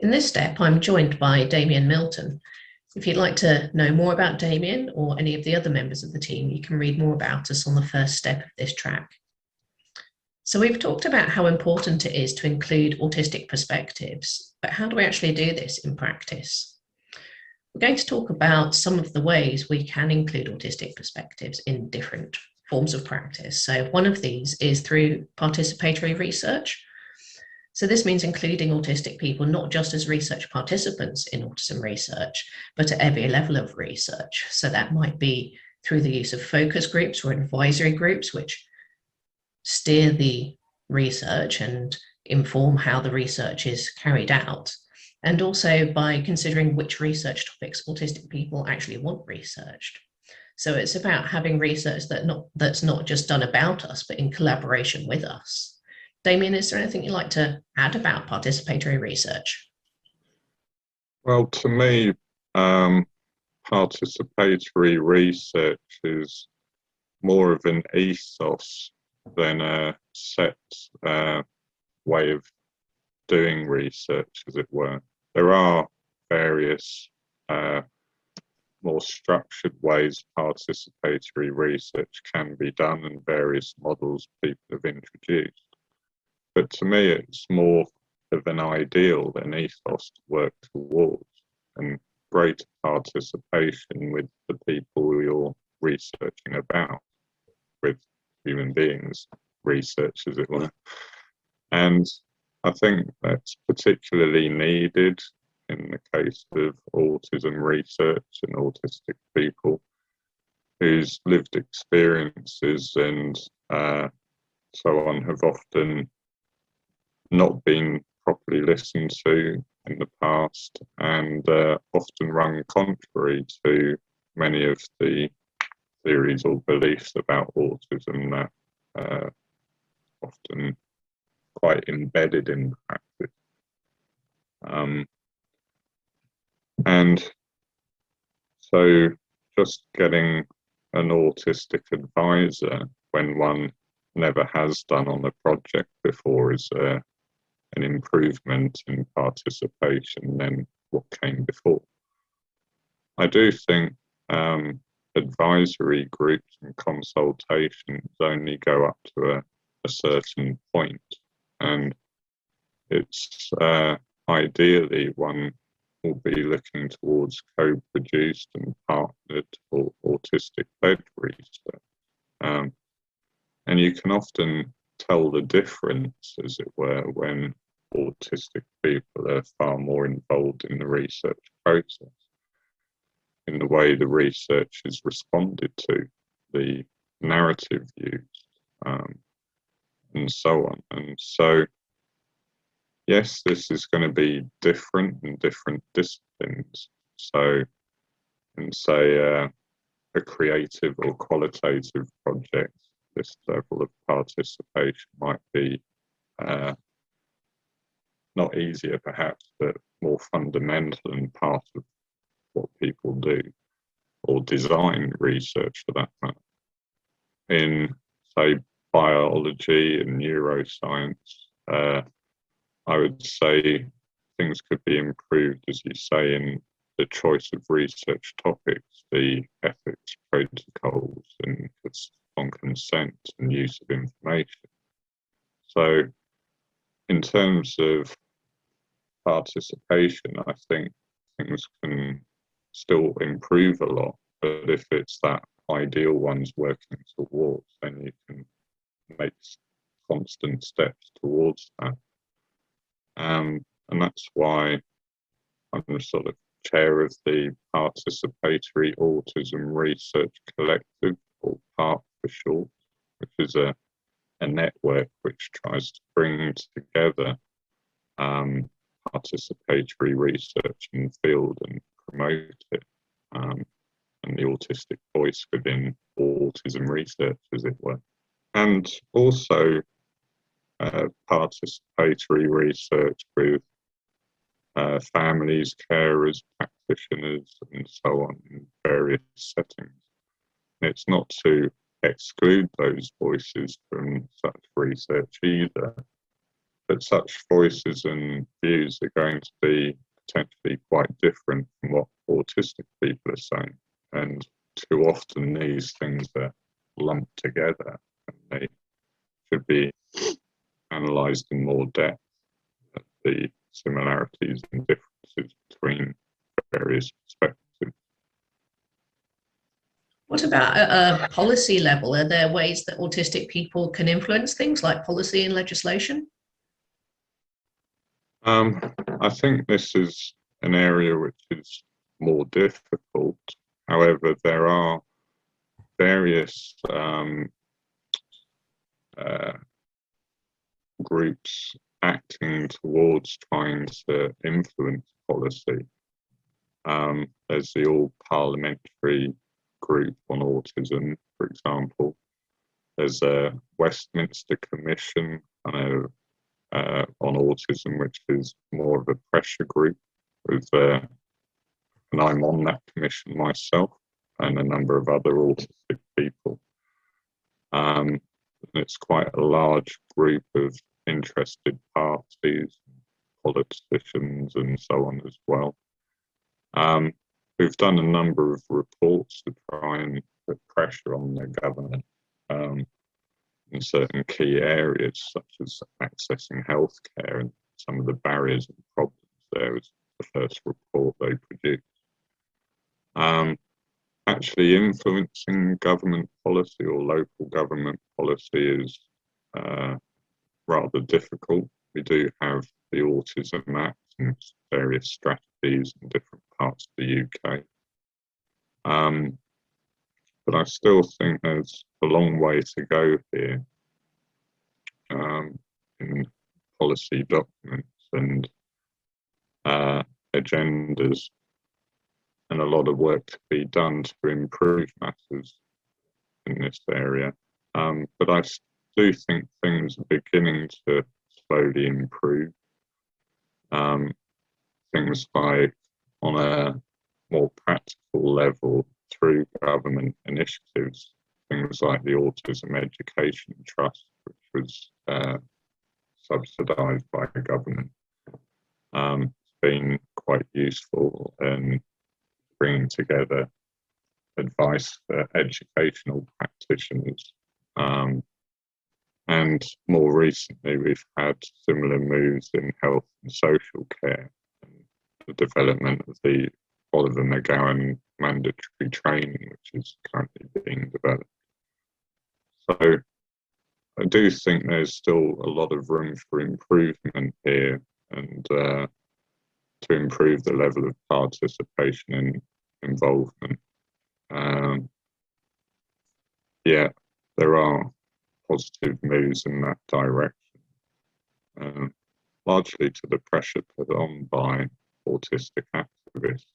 In this step, I'm joined by Damien Milton. If you'd like to know more about Damien or any of the other members of the team, you can read more about us on the first step of this track. So we've talked about how important it is to include autistic perspectives, but how do we actually do this in practice? We're going to talk about some of the ways we can include autistic perspectives in different forms of practice. So one of these is through participatory research. So this means including autistic people not just as research participants in autism research, but at every level of research. So that might be through the use of focus groups or advisory groups, which steer the research and inform how the research is carried out. And also by considering which research topics autistic people actually want researched. So it's about having research that's not just done about us, but in collaboration with us. Damien, is there anything you'd like to add about participatory research? Well, to me, participatory research is more of an ethos than a set way of doing research, as it were. There are various more structured ways participatory research can be done and various models people have introduced. But to me, it's more of an ideal than ethos to work towards, and greater participation with the people you're researching about, with human beings research, as it were. And I think that's particularly needed in the case of autism research and autistic people whose lived experiences and so on have often not been properly listened to in the past, and often run contrary to many of the theories or beliefs about autism that are often quite embedded in practice. And so just getting an autistic advisor when one never has done on a project before is an improvement in participation than what came before. I do think advisory groups and consultations only go up to a certain point, and it's ideally one will be looking towards co-produced and partnered or autistic-led research. And you can often tell the difference, as it were, when autistic people are far more involved in the research process, in the way the research is responded to, the narrative used, and so on. And so, yes, this is going to be different in different disciplines. So, in say a creative or qualitative project, this level of participation might be not easier perhaps, but more fundamental and part of what people do, or design research for that matter. In, say, biology and neuroscience, I would say things could be improved, as you say, in the choice of research topics, the ethics protocols, and on consent and use of information. So in terms of participation, I think things can still improve a lot, but if it's that ideal one's working towards, then you can make constant steps towards that. And that's why I'm sort of chair of the Participatory Autism Research Collective, or PARC for short, which is a network which tries to bring together participatory research in the field and promote it, and the autistic voice within autism research, as it were. And also participatory research with families, carers, practitioners, and so on in various settings. And it's not to exclude those voices from such research either, but such voices and views are going to be potentially quite different from what autistic people are saying. And too often these things are lumped together, and they should be analysed in more depth, the similarities and differences between various perspectives. What about at a policy level? Are there ways that autistic people can influence things like policy and legislation? I think this is an area which is more difficult. However, there are various groups acting towards trying to influence policy. There's the All-Parliamentary Group on Autism, for example. There's a Westminster Commission on Autism, which is more of a pressure group, and I'm on that commission myself and a number of other autistic people. It's quite a large group of interested parties, politicians, and so on as well. We've done a number of reports to try and put pressure on the government in certain key areas, such as accessing healthcare, and some of the barriers and problems there was the first report they produced. Actually influencing government policy or local government policy is rather difficult. We do have the Autism Act and various strategies in different parts of the UK. But I still think there's a long way to go here in policy documents and agendas, and a lot of work to be done to improve matters in this area. But I do think things are beginning to slowly improve. Things like on a more practical level through government initiatives, things like the Autism Education Trust, which was subsidised by the government. It's been quite useful in bringing together advice for educational practitioners. And more recently, we've had similar moves in health and social care, and the development of the Oliver McGowan mandatory training, which is currently being developed. So I do think there's still a lot of room for improvement here, and to improve the level of participation and involvement. Yeah, there are positive moves in that direction, largely to the pressure put on by autistic activists.